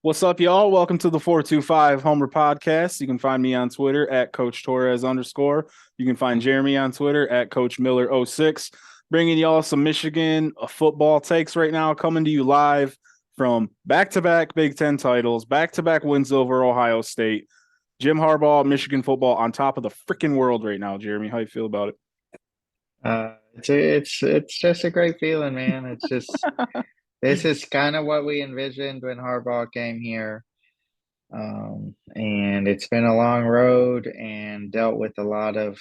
What's up, y'all? Welcome to the 425 Homer Podcast. You can find me on Twitter at Coach Torres _. You can find Jeremy on Twitter at Coach Miller06. Bringing y'all some Michigan football takes right now, coming to you live from back-to-back Big Ten titles, back-to-back wins over Ohio State. Jim Harbaugh, Michigan football on top of the freaking world right now. Jeremy, how you feel about it? It's just a great feeling, man. It's just this is kind of what we envisioned when Harbaugh came here. And it's been a long road and dealt with a lot of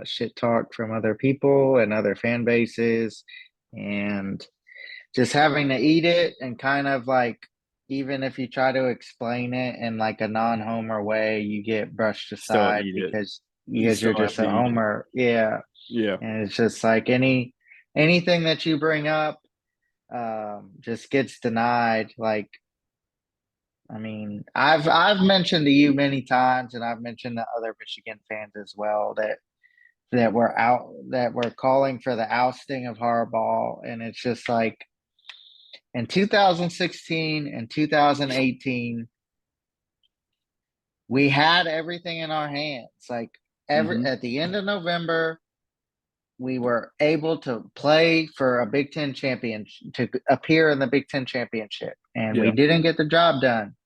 shit talk from other people and other fan bases, and just having to eat it and kind of like even if you try to explain it in like a non-homer way, you get brushed Still aside eat it. You because you're still have just to a eat it. homer. Yeah. Yeah. And it's just like anything that you bring up just gets denied. Like, I mean, I've mentioned to you many times, and I've mentioned to other Michigan fans as well that we're calling for the ousting of Harbaugh, and it's just like in 2016 and 2018, we had everything in our hands. Like every Mm-hmm. at the end of November, we were able to play for a Big Ten championship, to appear in the Big Ten championship, and we Yeah. didn't get the job done.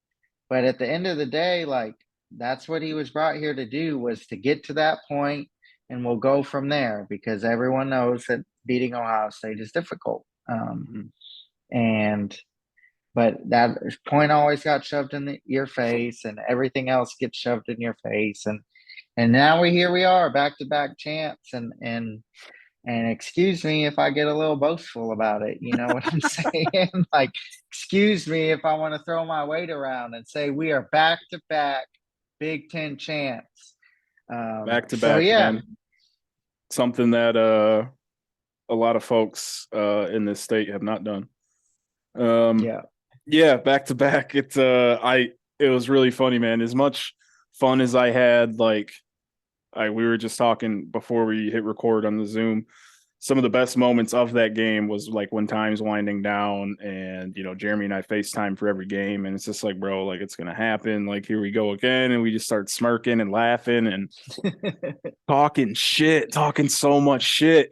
But at the end of the day, like that's what he was brought here to do, was to get to that point, and we'll go from there because everyone knows that beating Ohio State is difficult. Mm-hmm. And but that point always got shoved in your face, and everything else gets shoved in your face, and now here we are, back to back champs, and excuse me if I get a little boastful about it. You know what I'm saying? Like, excuse me if I want to throw my weight around and say we are back to back Big Ten champs. Back to So back, yeah, man. Something that a lot of folks in this state have not done. Um, yeah, yeah, back to back. It was really funny, man. As much fun as I had, like we were just talking before we hit record on the Zoom. Some of the best moments of that game was like when time's winding down, and Jeremy and I FaceTime for every game, and it's just like, bro, like it's gonna happen. Like here we go again, and we just start smirking and laughing and talking shit, talking so much shit.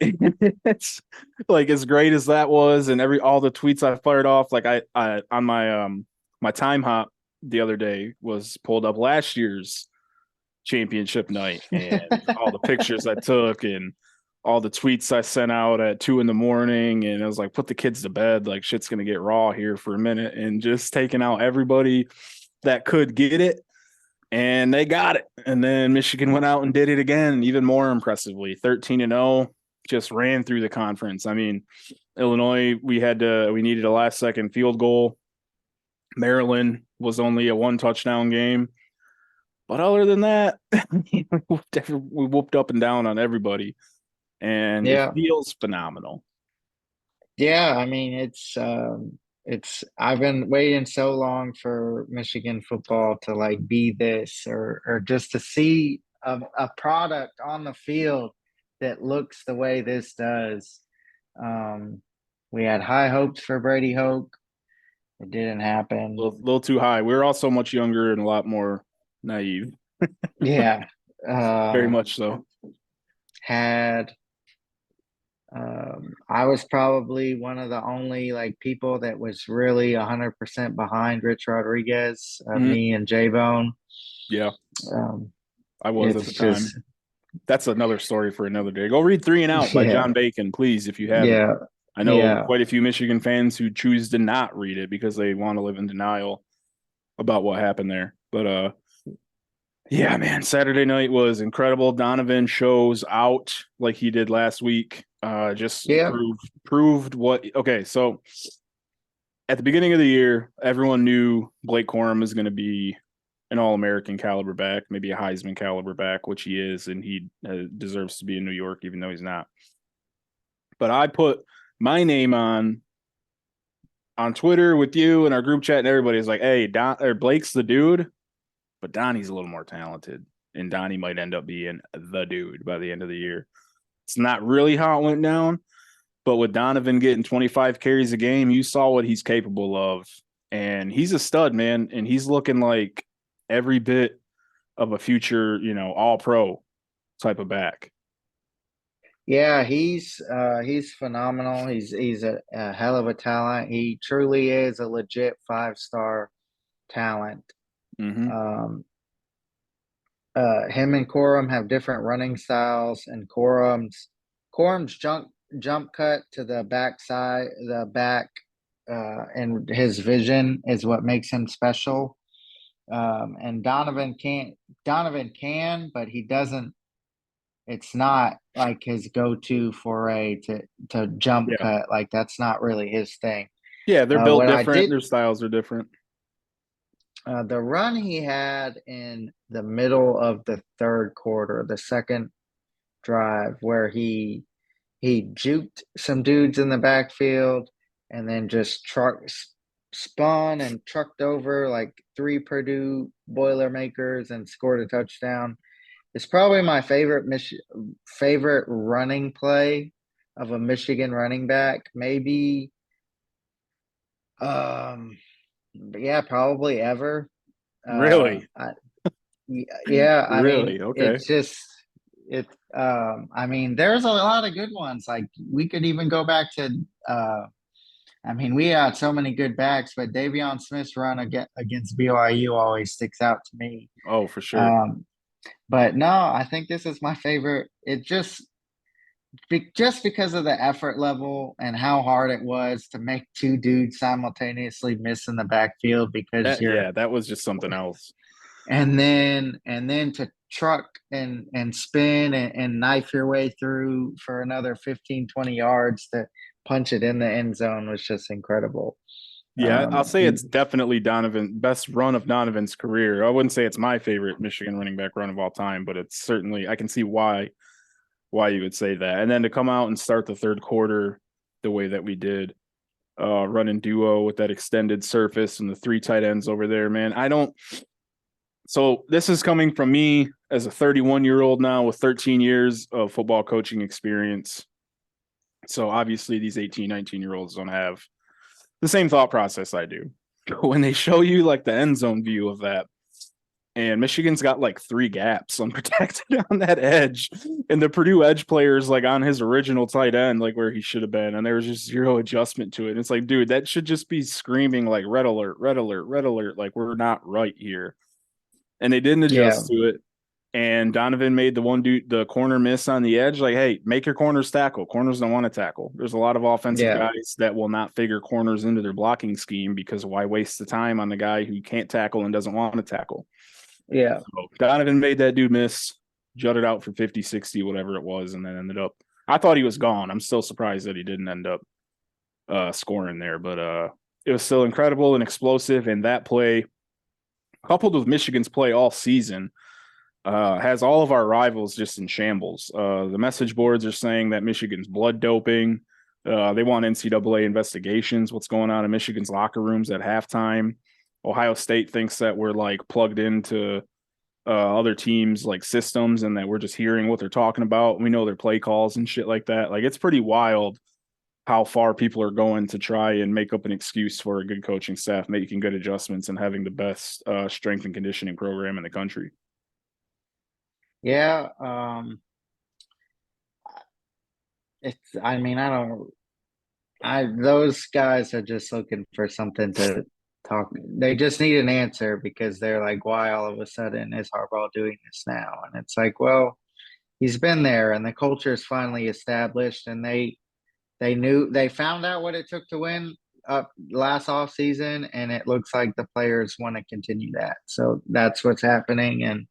It's like as great as that was, and all the tweets I fired off, like I on my time hop the other day was pulled up last year's championship night and all the pictures I took and all the tweets I sent out at 2 a.m. And I was like, put the kids to bed. Like shit's going to get raw here for a minute, and just taking out everybody that could get it. And they got it. And then Michigan went out and did it again, even more impressively. 13-0, just ran through the conference. I mean, Illinois, we needed a last second field goal. Maryland was only a 1 touchdown game. But other than that, we whooped up and down on everybody, and it yeah, feels phenomenal. yeah. I mean, it's I've been waiting so long for Michigan football to like be this, or just to see a product on the field that looks the way this does. Um, we had high hopes for Brady Hoke. It didn't happen. Little too high. We were all so much younger and a lot more naive. Yeah. Very Um, much so. had I was probably one of the only like people that was really 100% behind Rich Rodriguez, Mhm. me and J Bone. Yeah, Um, I was at the it's just time. That's another story for another day. Go read Three and Out by yeah, John Bacon, please, if you haven't. yeah, I know yeah, quite a few Michigan fans who choose to not read it because they want to live in denial about what happened there. But yeah, man, Saturday night was incredible. Donovan shows out like he did last week. Just yeah, proved what. Okay, so at the beginning of the year, everyone knew Blake Corum is going to be an All-American caliber back, maybe a Heisman caliber back, which he is, and he deserves to be in New York, even though he's not. But I put my name on Twitter with you and our group chat, and everybody's like, "Hey, Blake's the dude," but Donnie's a little more talented, and Donnie might end up being the dude by the end of the year. It's not really how it went down, but with Donovan getting 25 carries a game, you saw what he's capable of. and he's a stud, man, and he's looking like every bit of a future, all pro type of back. Yeah, he's phenomenal. He's a hell of a talent. He truly is a legit 5-star talent. Mm-hmm. Um, him and Corum have different running styles, and Corum's jump cut to the backside, the back, and his vision is what makes him special. And Donovan can, but he doesn't. It's not like his go-to foray to jump Yeah. cut. Like that's not really his thing. Yeah, they're built What I different. did Their styles are different. The run he had in the middle of the third quarter, the second drive, where he juked some dudes in the backfield and then just spun and trucked over like three Purdue Boilermakers and scored a touchdown. It's probably my favorite running play of a Michigan running back. Maybe, um, yeah, probably ever. Uh, Really? I, yeah, I mean, Really? Okay. it's just it. I mean, there's a lot of good ones. Like we could even go back to. I mean, we had so many good backs, but Davion Smith's run against BYU always sticks out to me. Oh, for sure. Um, but no, I think this is my favorite. It just because of the effort level and how hard it was to make two dudes simultaneously miss in the backfield because That you're yeah, that was just something else. and then to truck and spin and knife your way through for another 15-20 yards to punch it in the end zone was just incredible. Yeah, I'll say He, it's definitely Donovan best run of Donovan's career. I wouldn't say it's my favorite Michigan running back run of all time, but it's certainly I can see why you would say that. And then to come out and start the third quarter the way that we did, running duo with that extended surface and the three tight ends over there, man. I don't so this is coming from me as a 31-year-old now with 13 years of football coaching experience. So obviously these 18, 19-year-olds don't have the same thought process I do. When they show you like the end zone view of that, and Michigan's got like three gaps unprotected on that edge, and the Purdue edge players like on his original tight end, like where he should have been, and there was just zero adjustment to it. And it's like, dude, that should just be screaming like red alert, red alert, red alert, like we're not right here. And they didn't yeah, adjust to it. And Donovan made the one dude the corner miss on the edge. Like, hey, make your corners tackle. Corners don't want to tackle. There's a lot of offensive yeah, guys that will not figure corners into their blocking scheme because why waste the time on the guy who can't tackle and doesn't want to tackle? yeah, So Donovan made that dude miss, jutted out for 50, 60, whatever it was, and then ended up. I thought he was gone. I'm still surprised that he didn't end up scoring there, but it was still incredible and explosive. And that play, coupled with Michigan's play all season, has all of our rivals just in shambles. The message boards are saying that Michigan's blood doping. They want NCAA investigations. What's going on in Michigan's locker rooms at halftime? Ohio State thinks that we're like plugged into other teams like systems and that we're just hearing what they're talking about. We know their play calls and shit like that. Like it's pretty wild how far people are going to try and make up an excuse for a good coaching staff, making good adjustments and having the best strength and conditioning program in the country. yeah. It's. I mean, I don't. I those guys are just looking for something to talk. They just need an answer because they're like, why all of a sudden is Harbaugh doing this now? And it's like, well, he's been there, and the culture is finally established, and they found out what it took to win up last off season, and it looks like the players want to continue that. So that's what's happening.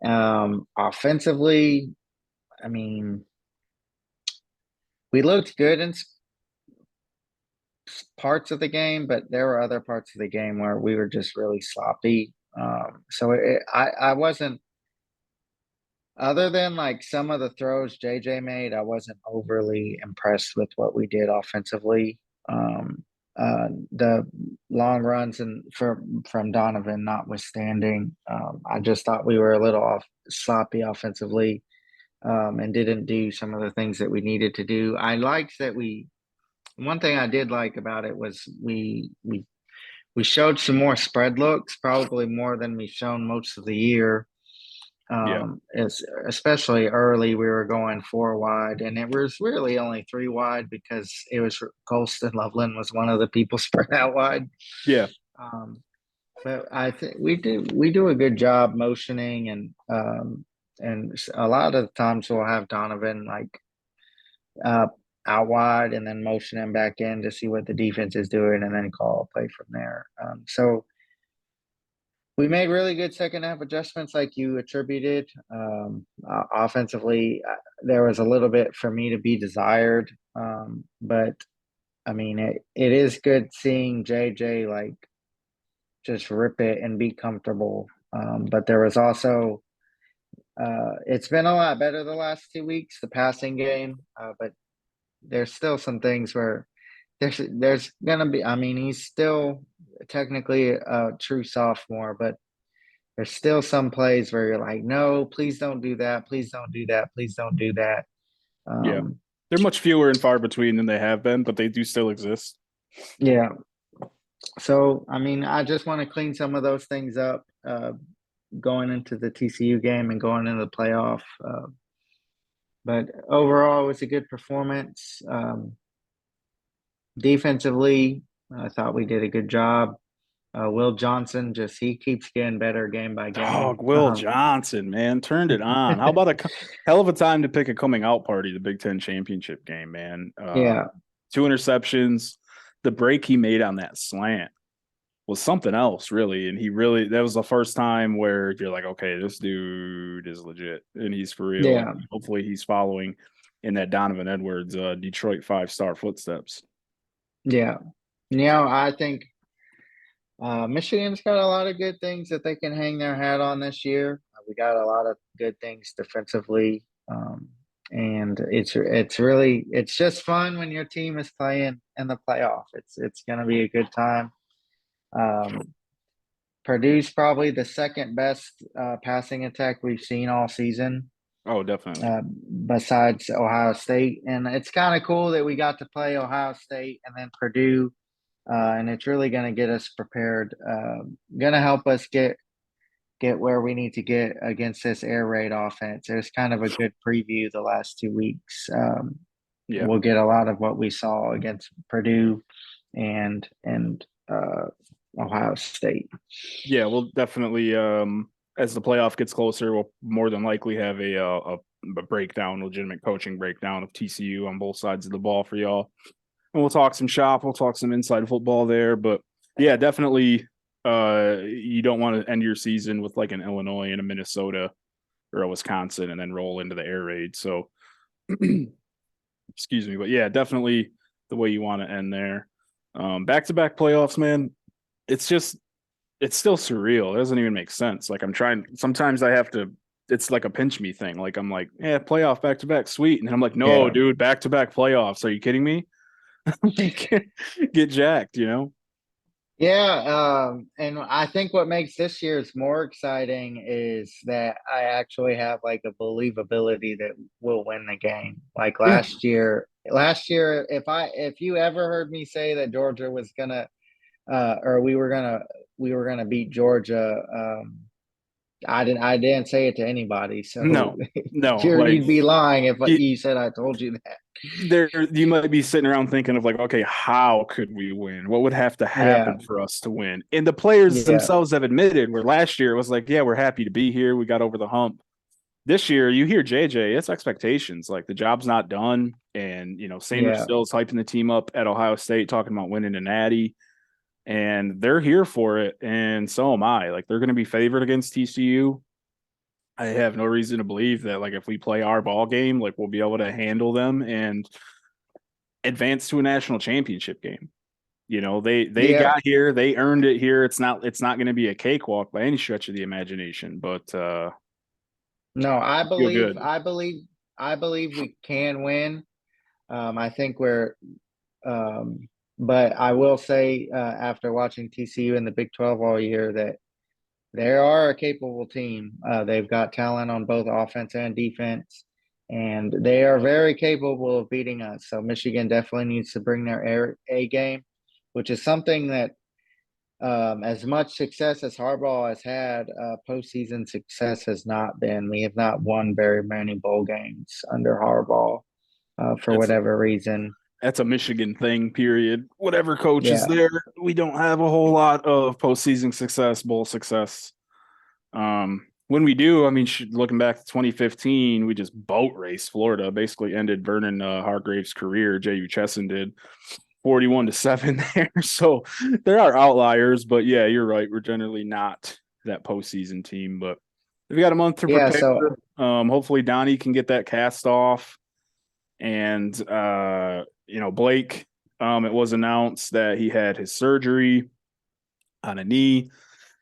And offensively, I mean, we looked good in parts of the game, but there were other parts of the game where we were just really sloppy. I wasn't, other than like some of the throws JJ made, I wasn't overly impressed with what we did offensively. The long runs and from Donovan notwithstanding, I just thought we were a little off sloppy offensively, and didn't do some of the things that we needed to do. I liked that we one thing I did like about it was we showed some more spread looks, probably more than we've shown most of the year. Yeah. It's especially early, we were going four wide, and it was really only three wide because it was Colston Loveland was one of the people spread out wide. Yeah. Um, but I think we do a good job motioning, and a lot of the times we'll have Donovan like uh out wide and then motion him back in to see what the defense is doing and then call a play from there. So we made really good second half adjustments, like you attributed. Offensively, there was a little bit for me to be desired, but I mean, it is good seeing JJ like just rip it and be comfortable. But there was also, it's been a lot better the last 2 weeks, the passing game. But there's still some things where there's gonna be. I mean, he's still technically a true sophomore, but there's still some plays where you're like, no, please don't do that. Please don't do that. Please don't do that. Yeah. Um, They're much fewer and far between than they have been, but they do still exist. yeah. So, I mean, I just want to clean some of those things up going into the TCU game and going into the playoff. But overall, it was a good performance. Defensively, I thought we did a good job. Will Johnson he keeps getting better game by game. Dog, Will Johnson, man, turned it on. How about hell of a time to pick a coming out party, the Big Ten championship game, man. Yeah, Two interceptions. The break he made on that slant was something else, really. And that was the first time where you're like, okay, this dude is legit and he's for real. yeah, And hopefully he's following in that Donovan Edwards, Detroit 5-star footsteps. yeah. I think Michigan's got a lot of good things that they can hang their hat on this year. We got a lot of good things defensively, and it's just fun when your team is playing in the playoff. It's going to be a good time. Um, Purdue's probably the second best passing attack we've seen all season, Oh, definitely. besides Ohio State, and it's kind of cool that we got to play Ohio State and then Purdue, and it's really going to get us prepared. Going to help us get where we need to get against this air raid offense. It was kind of a good preview the last 2 weeks. Yeah. We'll get a lot of what we saw against Purdue and Ohio State. Yeah, we'll definitely as the playoff gets closer, we'll more than likely have a breakdown, legitimate coaching breakdown of TCU on both sides of the ball for y'all. And we'll talk some shop, we'll talk some inside football there. But yeah, definitely you don't want to end your season with like an Illinois and a Minnesota or a Wisconsin and then roll into the air raid. So excuse me. But yeah, definitely the way you want to end there. Back-to-back playoffs, man. It's still surreal. It doesn't even make sense. Like sometimes I have to, it's like a pinch me thing. Like I'm like, yeah, playoff back to back, sweet. And I'm like, no, Yeah. dude, back to back playoffs. Are you kidding me? Like, get jacked, you know? Yeah, and I think what makes this year's more exciting is that I actually have like a believability that we'll win the game. Like Yeah. last year, if you ever heard me say that Georgia was gonna or we were gonna beat Georgia, I didn't say it to anybody. So No, no. you'd be lying if You, you said I told you that. you might be sitting around thinking of like, okay, how could we win? What would have to Yeah, happen for us to win? And the players yeah, themselves have admitted where last year it was like, yeah, we're happy to be here. We got over the hump. This year, you hear JJ, it's expectations. Like the job's not done. And, Sainer yeah, still is hyping the team up at Ohio State, talking about winning a natty. And they're here for it. And so am I. Like they're going to be favored against TCU. I have no reason to believe that, like, if we play our ball game, like we'll be able to handle them and advance to a national championship game. They yeah. got here, they earned it here. It's not going to be a cakewalk by any stretch of the imagination, but No, I feel believe, good. I believe, I believe we can win. I think we're, um, but I will say, after watching TCU in the Big 12 all year, that they are a capable team. They've got talent on both offense and defense, and they are very capable of beating us. So Michigan definitely needs to bring their A game, which is something that as much success as Harbaugh has had, postseason success has not been. We have not won very many bowl games under Harbaugh for That's whatever reason. a Michigan thing, period. Whatever coach is Yeah, there, we don't have a whole lot of postseason success, bowl success. When we do, I mean, looking back to 2015, we just boat raced Florida, basically ended Vernon Hargrave's career. J.U. Chesson did 41-7 there. So there are outliers, but yeah, you're right. We're generally not that postseason team, but we got a month to yeah. prepare. So Hopefully Donnie can get that cast off. And Blake, it was announced that he had his surgery on a knee.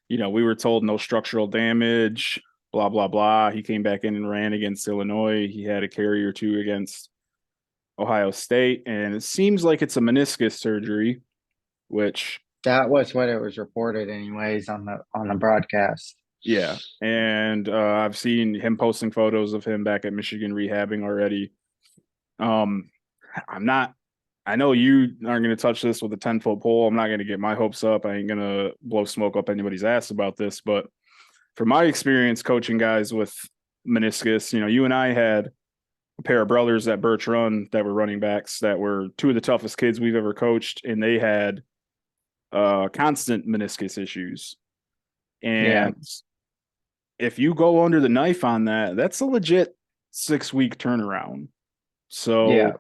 We were told no structural damage, blah, blah, blah. He came back in and ran against Illinois. He had a carry or two against Ohio State, and it seems like it's a meniscus surgery, which, that was what it was reported, anyways, on the broadcast. yeah. And I've seen him posting photos of him back at Michigan rehabbing already. I know you aren't going to touch this with a 10-foot pole. I'm not going to get my hopes up. I ain't going to blow smoke up anybody's ass about this, but from my experience coaching guys with meniscus, you and I had a pair of brothers at Birch Run that were running backs that were two of the toughest kids we've ever coached, and they had constant meniscus issues. Yeah, And if you go under the knife on that, that's a legit 6-week turnaround. yeah, So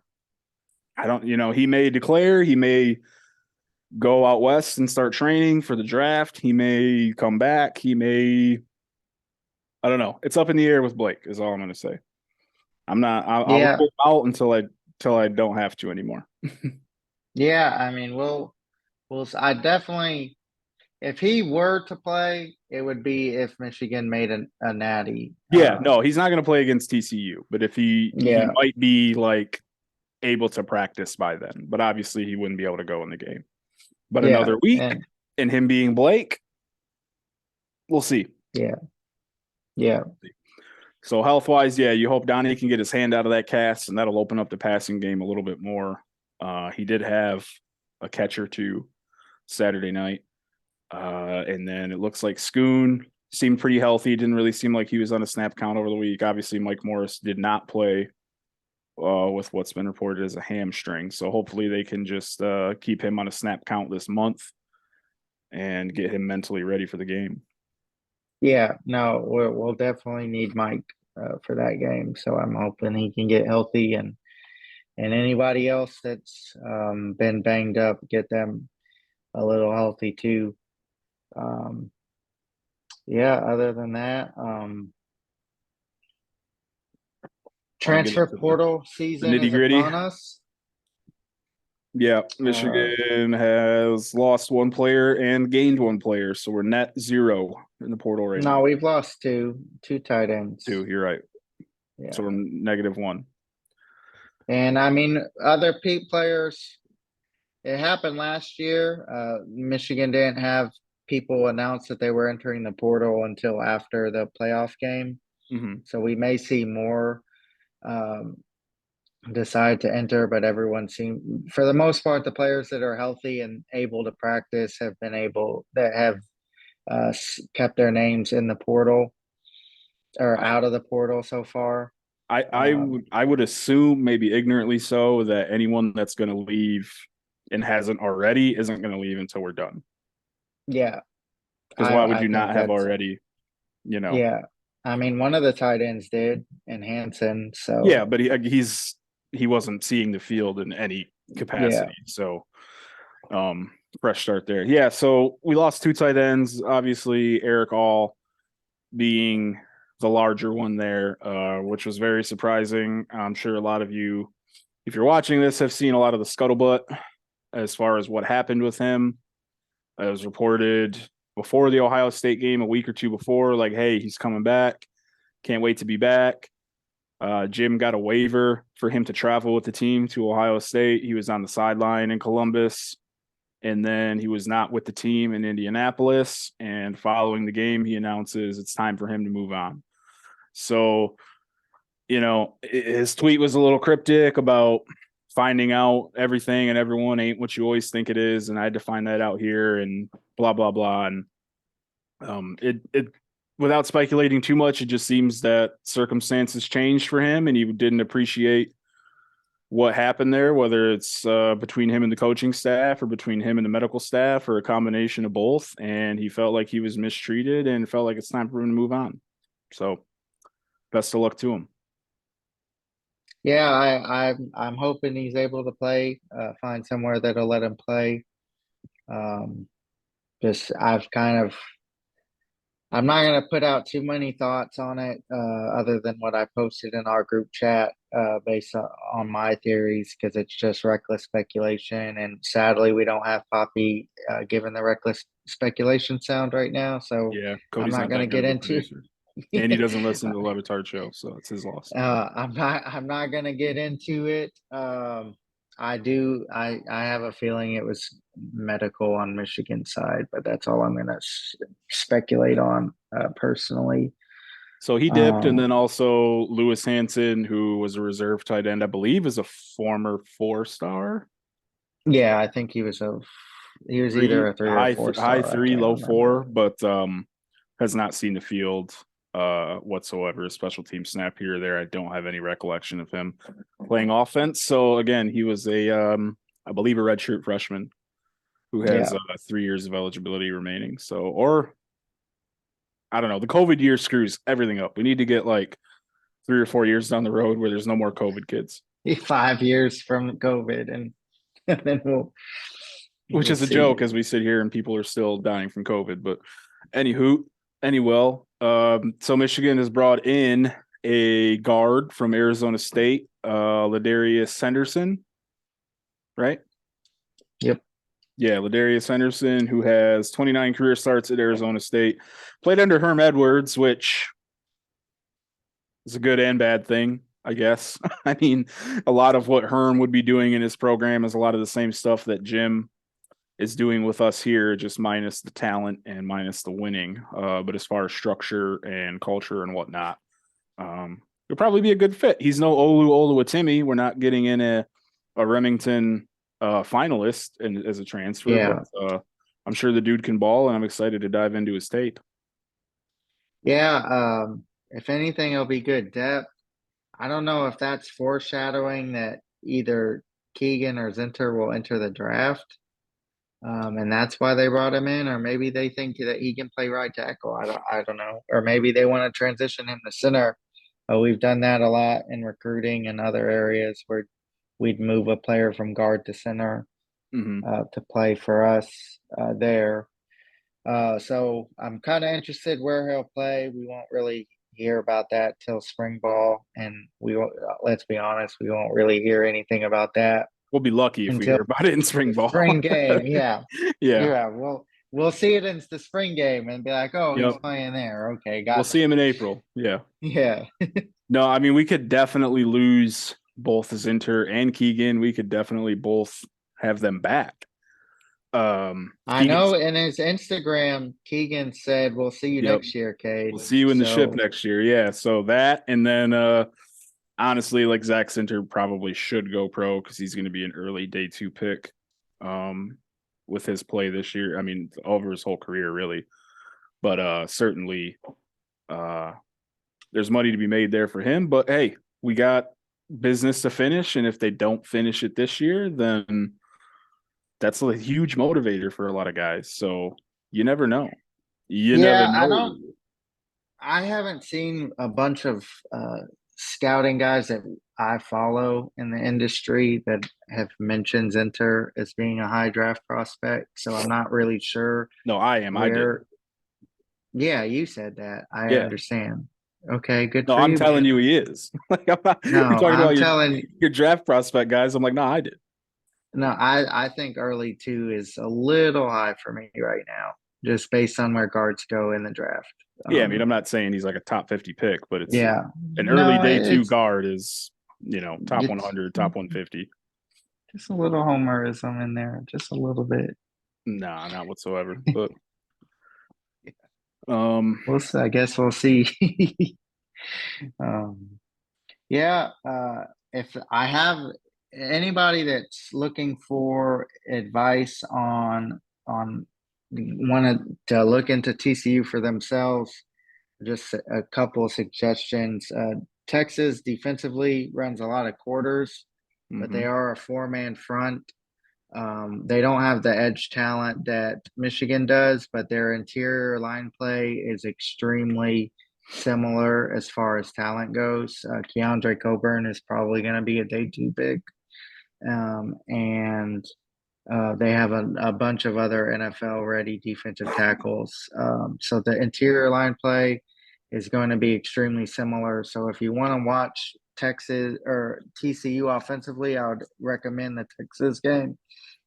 I don't, he may declare, he may go out west and start training for the draft. He may come back. I don't know. It's up in the air with Blake is all I'm going to say. I'll yeah, roll out until I don't have to anymore. yeah. I mean, I definitely, if he were to play, it would be if Michigan made a natty. Yeah, no, he's not going to play against TCU, but if he Yeah, might be like able to practice by then, but obviously he wouldn't be able to go in the game. But yeah, another week and and him being Blake, we'll see. yeah, yeah, So health wise, yeah, you hope Donnie can get his hand out of that cast, and that'll open up the passing game a little bit more. He did have a catch or two Saturday night, and then it looks like Schoon seemed pretty healthy. Didn't really seem like he was on a snap count over the week. Obviously, Mike Morris did not play with what's been reported as a hamstring. So hopefully they can just keep him on a snap count this month and get him mentally ready for the game. yeah. No, we'll definitely need Mike for that game. So I'm hoping he can get healthy, and anybody else that's been banged up, get them a little healthy too. Um, yeah. Other than that, Want to get transfer into portal the season nitty is gritty? upon us. Yeah, Uh, Michigan has lost one player and gained one player, so we're net zero in the portal right no, now. we've lost two tight ends. Two, you're right. Yeah. So we're -1. And I mean, other Pete players, it happened last year. Michigan didn't have people announce that they were entering the portal until after the playoff game. Mm-hmm. So we may see more um, decide to enter, but everyone seemed, for the most part, the players that are healthy and able to practice have been able, that have kept their names in the portal or out of the portal so far. I would assume, maybe ignorantly so, that anyone that's going to leave and hasn't already isn't going to leave until we're done. Yeah, Because why would I you think not have that's, already? yeah. I mean, one of the tight ends did in Hanson. Yeah, So, but he wasn't seeing the field in any yeah, capacity. So fresh start there. Yeah, so we lost two tight ends. Obviously, Eric All being the larger one there, which was very surprising. I'm sure a lot of you, if you're watching this, have seen a lot of the scuttlebutt as far as what happened with him. It was reported before the Ohio State game, a week or two before, like, hey, he's coming back. Can't wait to be back. Jim got a waiver for him to travel with the team to Ohio State. He was on the sideline in Columbus, and then he was not with the team in Indianapolis. And following the game, he announces it's time for him to move on. So, his tweet was a little cryptic about finding out everything and everyone ain't what you always think it is, and I had to find that out here, and blah blah blah. And it without speculating too much, it just seems that circumstances changed for him, and he didn't appreciate what happened there, whether it's between him and the coaching staff or between him and the medical staff or a combination of both. And he felt like he was mistreated and felt like it's time for him to move on. So best of luck to him. Yeah, I'm hoping he's able to play, find somewhere that'll let him play. Um, just I've kind of I'm not going to put out too many thoughts on it, other than what I posted in our group chat, based on my theories, because it's just reckless speculation. And sadly, we don't have Poppy giving the reckless speculation sound right now. So Yeah, I'm Cody's not not going to that good get of a into. producer. And he doesn't listen to the Levitard show, so it's his loss. I'm not gonna get into it. I have a feeling it was medical on Michigan's side, but that's all I'm gonna speculate on, personally. So he dipped, and Um, then also Lewis Hansen, who was a reserve tight end, I believe, is a former 4-star, yeah, I think he was either a three or four high star. I three, can't low remember. 4, but has not seen the field whatsoever. A special team snap here or there. I don't have any recollection of him playing offense. So again, he was I believe a redshirt freshman who has Yeah, 3 years of eligibility remaining. So, or I don't know, the COVID year screws everything up. We need to get like 3 or 4 years down the road where there's no more COVID kids, 5 years from COVID, and, and then which we'll is a see. joke as we sit here and people are still dying from COVID. But anywho, so Michigan has brought in a guard from Arizona State, Ladarius Henderson, right? Yep. Yeah, Ladarius Henderson, who has 29 career starts at Arizona State, played under Herm Edwards, which is a good and bad thing, I guess. I mean, a lot of what Herm would be doing in his program is a lot of the same stuff that Jim is doing with us here, just minus the talent and minus the winning. But as far as structure and culture and whatnot, it'll probably be a good fit. He's no Olu Oluwatimi. We're not getting in a Remington finalist as a transfer, but Yeah. I'm sure the dude can ball, and I'm excited to dive into his tape. Yeah. If anything, it'll be good depth. I don't know if that's foreshadowing that either Keegan or Zinter will enter the draft. And that's why they brought him in, or maybe they think that he can play right tackle. I don't know. Or maybe they want to transition him to center. We've done that a lot in recruiting and other areas where we'd move a player from guard to center, Mm-hmm. to play for us, there. So I'm kind of interested where he'll play. We won't really hear about that till spring ball, and we won't, let's be honest, we won't really hear anything about that We'll be lucky if we until hear about it in the spring ball. spring game. Yeah, Yeah. yeah. We'll see it in the spring game and be like, oh, he's Yep. playing there. Okay, We'll got see the him in April. Yeah. yeah. No, I mean, we could definitely lose both Zinter and Keegan. We could definitely both have them back. I Keegan's, know in his Instagram, Keegan said, "We'll see you yep. next year, Cade." We'll see you in the ship So next year. Yeah. So that, and then honestly, like Zach Zinter probably should go pro because he's going to be an early day 2 pick with his play this year. I mean, over his whole career, really. But certainly there's money to be made there for him. But hey, we got business to finish. And if they don't finish it this year, then that's a huge motivator for a lot of guys. So you never know. You never yeah, know. I haven't seen a bunch of scouting guys that I follow in the industry that have mentioned Zinter as being a high draft prospect. So I'm not really sure No, I am. I did. where. Yeah, you said that. I Yeah. understand. Okay, good No, for I'm you, telling man. you he is. Like you're No, talking about I'm telling. your draft prospect guys. I'm like, no, I did. No, I think early two is a little high for me right now, just based on where guards go in the draft. Yeah, I mean, I'm not saying he's like a top 50 pick, but it's Yeah, an early no, day 2 it's guard is, top it's 100, top 150. just a little homerism in there, just a little bit. Nah, not whatsoever. But um We'll see. I guess we'll see. um, yeah, if I have anybody that's looking for advice on wanted to look into TCU for themselves, just a couple of suggestions. Texas defensively runs a lot of quarters, but Hmm. they are a four-man front. They don't have the edge talent that Michigan does, but their interior line play is extremely similar as far as talent goes. Keandre Coburn is probably going to be a day two pick. And they have a bunch of other NFL ready defensive tackles. So the interior line play is going to be extremely similar. So if you want to watch Texas or TCU offensively, I would recommend the Texas game.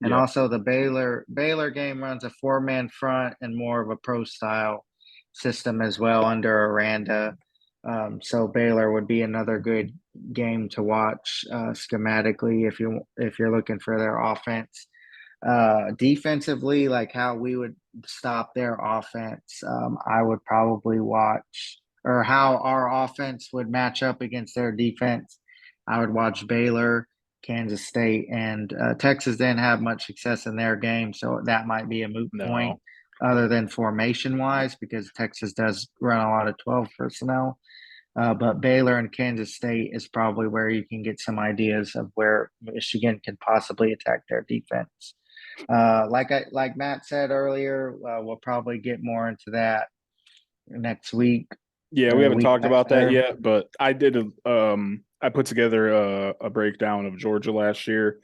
And Yeah. also the Baylor game runs a four-man front and more of a pro style system as well under Aranda. So Baylor would be another good game to watch schematically if you're looking for their offense. Defensively, like how we would stop their offense, I would probably watch, or how our offense would match up against their defense. I would watch Baylor, Kansas State, and Texas didn't have much success in their game, so that might be a moot point No. other than formation wise, because Texas does run a lot of 12 personnel. But Baylor and Kansas State is probably where you can get some ideas of where Michigan can possibly attack their defense. Like Matt said earlier, we'll probably get more into that next week Yeah, we or the haven't week talked about that after. yet, but I put together a breakdown of Georgia last year,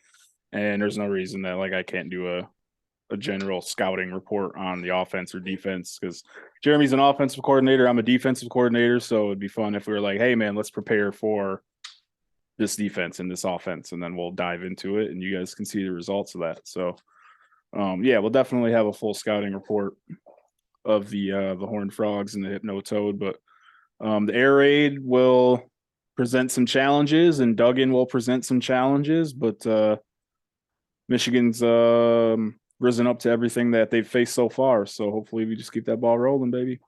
and there's no reason that like I can't do a general scouting report on the offense or defense because Jeremy's an offensive coordinator. I'm a defensive coordinator, so it'd be fun if we were like, hey man, let's prepare for this defense and this offense, and then we'll dive into it, and you guys can see the results of that. So, yeah, we'll definitely have a full scouting report of the Horned Frogs and the Hypno Toad, but the Air Raid will present some challenges, and Duggan will present some challenges, but Michigan's risen up to everything that they've faced so far. So hopefully we just keep that ball rolling, baby.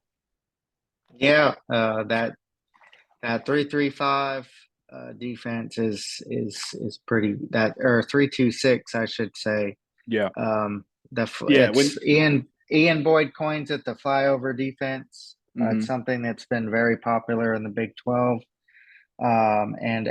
Yeah, that 3-3-5 defense is pretty that or 3-2-6 I should say. Yeah. Yeah. It's Ian Boyd coins it the flyover defense. It's Mm-hmm. something that's been very popular in the Big 12. And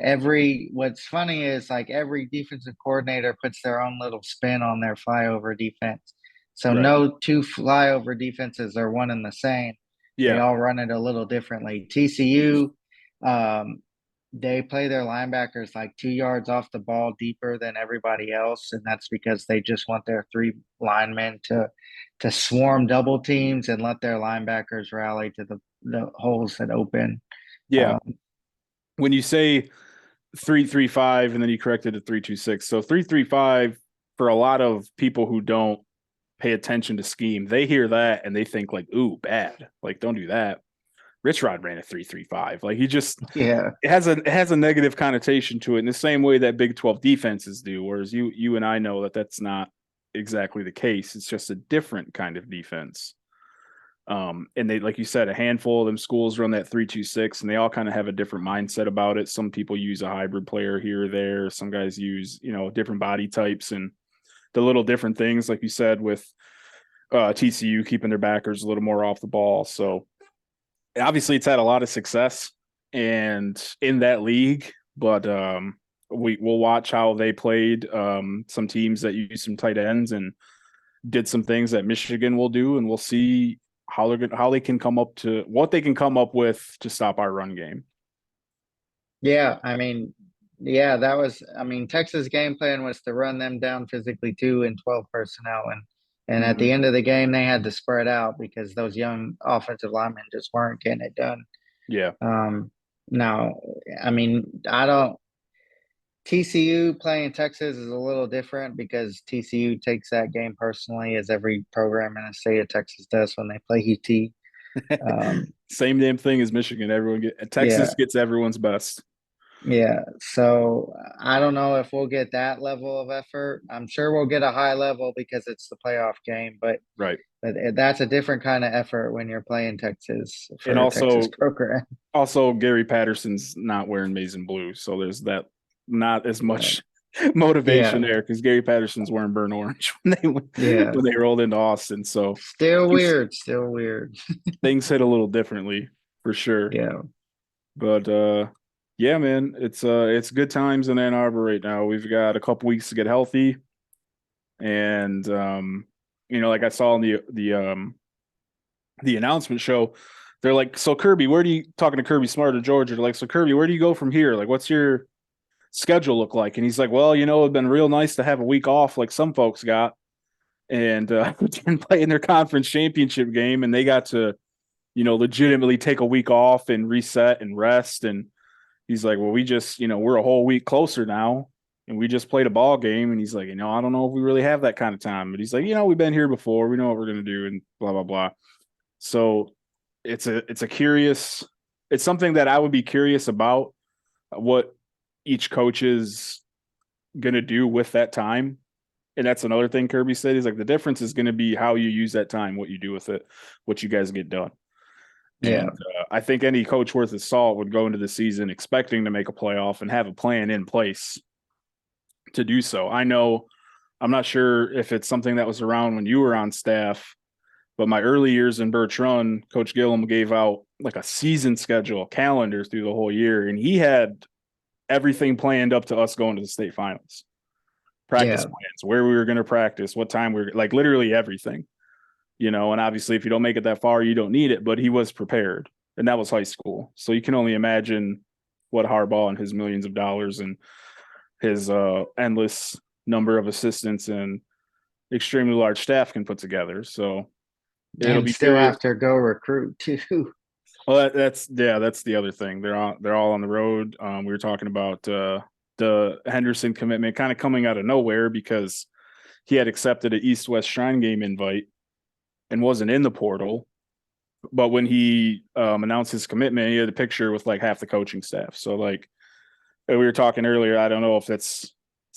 what's funny is like every defensive coordinator puts their own little spin on their flyover defense. So Right. no two flyover defenses are one and the same. They Yeah. all run it a little differently. TCU, um, they play their linebackers like 2 yards off the ball deeper than everybody else, and that's because they just want their three linemen to swarm double teams and let their linebackers rally to the holes that open. Yeah. Um, When you say 3-3-5 and then you corrected to 3-2-6. So 3-3-5 for a lot of people who don't pay attention to scheme, they hear that and they think like, ooh, bad. Like, don't do that. Rich Rod ran a 3-3-5. Like he just yeah. it has a negative connotation to it in the same way that Big 12 defenses do. Whereas you and I know that that's not exactly the case. It's just a different kind of defense. And they, like you said, a handful of them schools run that 3-2-6, and they all kind of have a different mindset about it. Some people use a hybrid player here or there. Some guys use, different body types and the little different things, like you said, with TCU keeping their backers a little more off the ball. So obviously, it's had a lot of success and in that league, but we'll watch how they played some teams that use some tight ends and did some things that Michigan will do, and we'll see how they can come up to what they can come up with to stop our run game. Yeah, I mean, yeah, that was I mean, Texas game plan was to run them down physically too in 12 personnel and at Mm-hmm. the end of the game they had to spread out because those young offensive linemen just weren't getting it done. Yeah, Um Now, I mean, I don't TCU playing Texas is a little different because TCU takes that game personally as every program in the state of Texas does when they play UT. same damn thing as Michigan. Yeah, Texas gets everyone's best. yeah. So I don't know if we'll get that level of effort. I'm sure we'll get a high level because it's the playoff game, Right. but that's a different kind of effort when you're playing Texas And for a Texas also program. also Gary Patterson's not wearing maize and blue, so there's that not as Yeah. much motivation Yeah, there because Gary Patterson's wearing burnt orange yeah. when they rolled into Austin. So Still things weird, still weird. things hit a little differently for sure. Yeah, But yeah, man, it's good times in Ann Arbor right now. We've got a couple weeks to get healthy. And like I saw in the announcement show, they're like, so Kirby, where do you talking to Kirby Smart of Georgia? They're like, so Kirby, where do you go from here? Like, what's your schedule look like? And he's like, well, it'd been real nice to have a week off like some folks got and play in their conference championship game, and they got to, legitimately take a week off and reset and rest. And he's like, well, we just, we're a whole week closer now, and we just played a ball game. And he's like, I don't know if we really have that kind of time. But he's like, we've been here before. We know what we're gonna do, and blah blah blah. So it's a curious. It's something that I would be curious about what each coach is gonna do with that time. And that's another thing Kirby said. He's like, the difference is going to be how you use that time, what you do with it, what you guys get done. yeah, And I think any coach worth his salt would go into the season expecting to make a playoff and have a plan in place to do so. I'm not sure if it's something that was around when you were on staff, but my early years in Birch Run, Coach Gillum gave out like a season schedule, a calendar through the whole year, and he had everything planned up to us going to the state finals. Practice yeah, plans, where we were going to practice, what time we were, like literally everything. And obviously if you don't make it that far, you don't need it, but he was prepared. And that was high school. So you can only imagine what Harbaugh and his millions of dollars and his endless number of assistants and extremely large staff can put together. So it'll and be still curious. have to go recruit too. Well, that's the other thing. They're all on the road. We were talking about the Henderson commitment kind of coming out of nowhere because he had accepted an East West Shrine game invite and wasn't in the portal. But when he announced his commitment, he had a picture with like half the coaching staff. So like we were talking earlier, I don't know if that's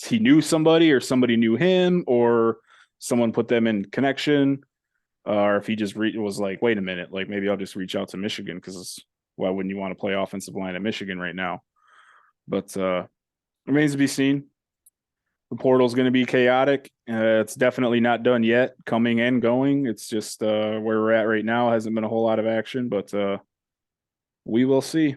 he knew somebody or somebody knew him or someone put them in connection, or if he just was like, wait a minute, like maybe I'll just reach out to Michigan because why wouldn't you want to play offensive line at Michigan right now? But remains to be seen. The portal is going to be chaotic. It's definitely not done yet, coming and going. It's just where we're at right now. Hasn't been a whole lot of action, but we will see.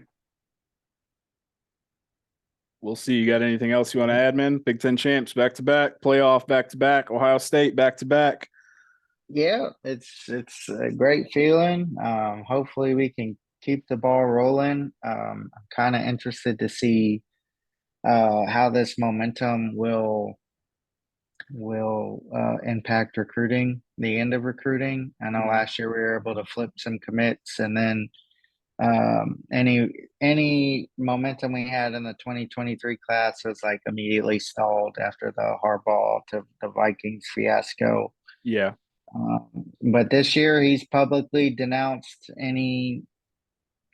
We'll see. You got anything else you want to add, man? Big Ten champs back to back, playoff back to back, Ohio State back to back. Yeah, it's a great feeling. Hopefully we can keep the ball rolling. I'm kind of interested to see how this momentum will impact recruiting, the end of recruiting. I know Mhm. last year we were able to flip some commits, and then any momentum we had in the 2023 class was like immediately stalled after the Harbaugh to the Vikings fiasco. Yeah. But this year he's publicly denounced any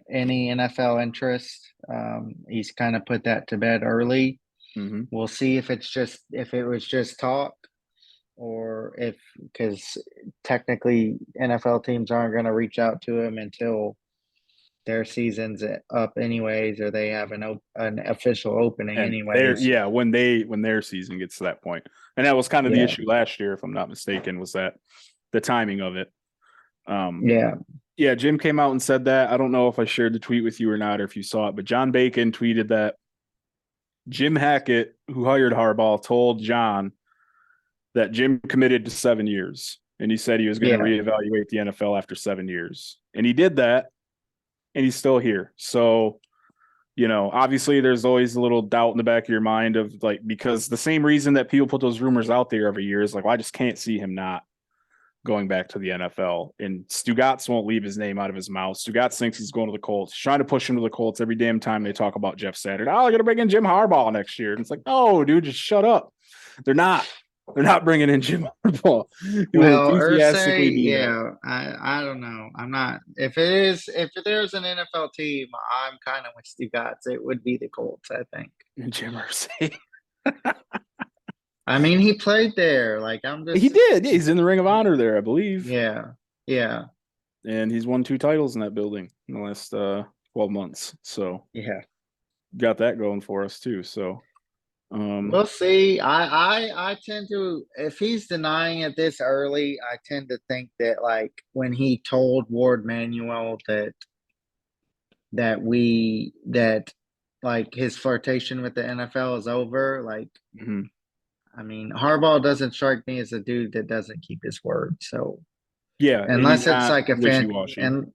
NFL interest. He's kind of put that to bed early. Mm-hmm. We'll see if it was just talk or if because technically NFL teams aren't going to reach out to him until their season's up anyways, or they have an official opening And they're anyways. yeah, when their season gets to that point. And that was kind of the Yeah, issue last year, if I'm not mistaken, was that the timing of it. Um, yeah, yeah, Jim came out and said that. I don't know if I shared the tweet with you or not, or if you saw it, but John Bacon tweeted that Jim Hackett, who hired Harbaugh, told John that Jim committed to 7 years. And he said he was going to yeah. reevaluate the NFL after 7 years. And he did that, and he's still here. So, obviously there's always a little doubt in the back of your mind of like, because the same reason that people put those rumors out there every year is like, well, I just can't see him not going back to the NFL. And Stugatz won't leave his name out of his mouth. Stugatz thinks he's going to the Colts. He's trying to push him to the Colts every damn time they talk about Jeff Saturday. Oh, they're going to bring in Jim Harbaugh next year. And it's like, no, dude, just shut up. They're not. They're not bringing in Jim Harbaugh. He will Well, enthusiastically Ursay, do that. yeah, I don't know. I'm not. If there's an NFL team, I'm kind of with Stu Gatz. It would be the Colts, I think. Jim Irsay. I mean, he played there. Like I'm He just, did. Yeah, he's in the Ring of Honor there, I believe. yeah, yeah, And he's won 2 titles in that building in the last 12 months. So yeah. got that going for us too. So We'll see. I tend to, if he's denying it this early, I tend to think that like when he told Ward Manuel that like his flirtation with the NFL is over, like mhm. I mean, Harbaugh doesn't strike me as a dude that doesn't keep his word. So Yeah, and he's unless it's not like a wishy washy. and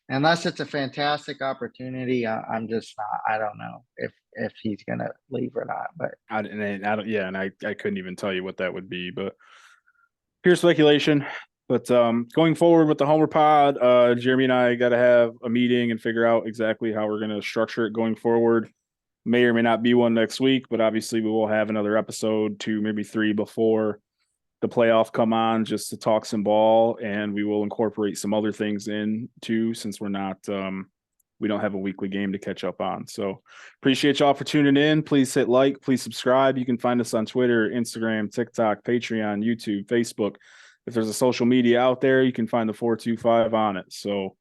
unless it's a fantastic opportunity, I'm just not. I don't know if he's gonna leave or not. But I don't, yeah, and I couldn't even tell you what that would be, but pure speculation. But going forward with the Homer Pod, Jeremy and I got to have a meeting and figure out exactly how we're going to structure it going forward. May or may not be one next week, but obviously we will have another episode, 2, maybe 3 before the playoff come on, just to talk some ball, and we will incorporate some other things in too, since we're not we don't have a weekly game to catch up on. So appreciate y'all for tuning in. Please hit like, please subscribe. You can find us on Twitter, Instagram, TikTok, Patreon, YouTube, Facebook. If there's a social media out there, you can find the 425 on it. So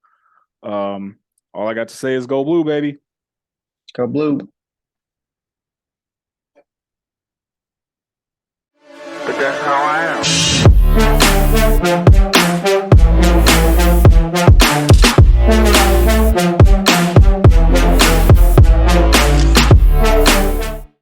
all I got to say is go blue, baby. go blue. But that's how I am.